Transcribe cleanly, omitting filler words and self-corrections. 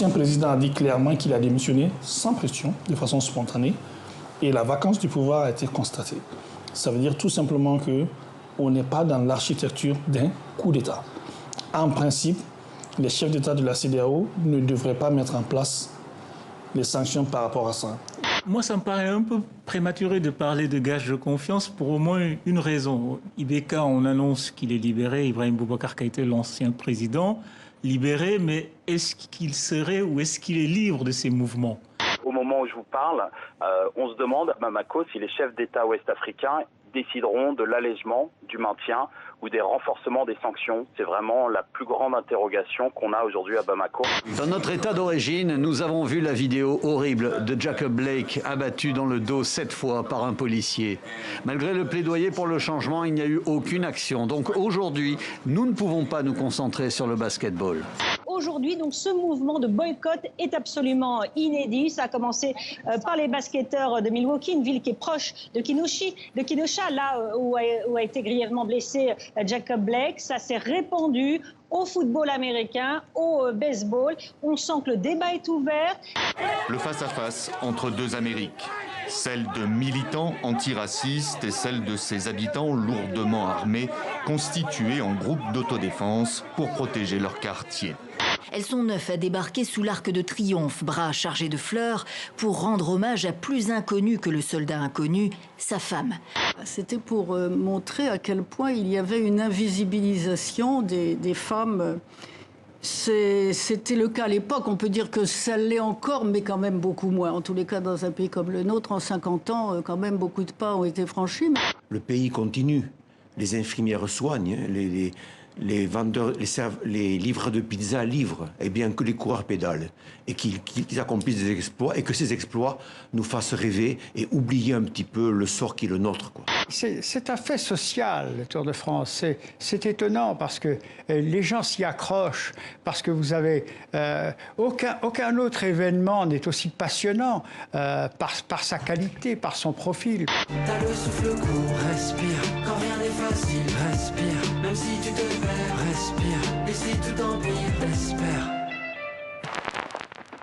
Un président a dit clairement qu'il a démissionné sans pression, de façon spontanée, et la vacance du pouvoir a été constatée. Ça veut dire tout simplement qu'on n'est pas dans l'architecture d'un coup d'État. En principe, les chefs d'État de la CEDEAO ne devraient pas mettre en place les sanctions par rapport à ça. Moi, ça me paraît un peu prématuré de parler de gage de confiance pour au moins une raison. IBK, on annonce qu'il est libéré. Ibrahim Boubacar Keïta, l'ancien président, libéré, mais est-ce qu'il serait ou est-ce qu'il est libre de ses mouvements? Au moment où je vous parle, on se demande à Bamako si les chefs d'État ouest-africains décideront de l'allègement, du maintien ou des renforcements des sanctions. C'est vraiment la plus grande interrogation qu'on a aujourd'hui à Bamako. Dans notre état d'origine, nous avons vu la vidéo horrible de Jacob Blake abattu dans le dos 7 fois par un policier. Malgré le plaidoyer pour le changement, il n'y a eu aucune action. Donc aujourd'hui, nous ne pouvons pas nous concentrer sur le basketball. Aujourd'hui, donc, ce mouvement de boycott est absolument inédit. Ça a commencé par les basketteurs de Milwaukee, une ville qui est proche de Kenosha, là où a été grièvement blessé Jacob Blake. Ça s'est répandu au football américain, au baseball. On sent que le débat est ouvert. Le face-à-face entre deux Amériques, celle de militants antiracistes et celle de ses habitants lourdement armés, constitués en groupes d'autodéfense pour protéger leur quartier. Elles sont 9 à débarquer sous l'Arc de Triomphe, bras chargés de fleurs, pour rendre hommage à plus inconnu que le soldat inconnu, sa femme. C'était pour montrer à quel point il y avait une invisibilisation des femmes. C'était le cas à l'époque, on peut dire que ça l'est encore, mais quand même beaucoup moins. En tous les cas, dans un pays comme le nôtre, en 50 ans, quand même beaucoup de pas ont été franchis. Le pays continue. Les infirmières soignent, les vendeurs, les livreurs de pizza livrent, et bien que les coureurs pédalent, et qu'ils accomplissent des exploits, et que ces exploits nous fassent rêver et oublier un petit peu le sort qui est le nôtre, quoi. C'est un fait social, le Tour de France. C'est étonnant parce que les gens s'y accrochent, parce que vous avez... aucun autre événement n'est aussi passionnant par sa qualité, par son profil. T'as le souffle court, respire, quand rien n'est facile, respire, même si tu te perds, respire, et si tout empire, espère.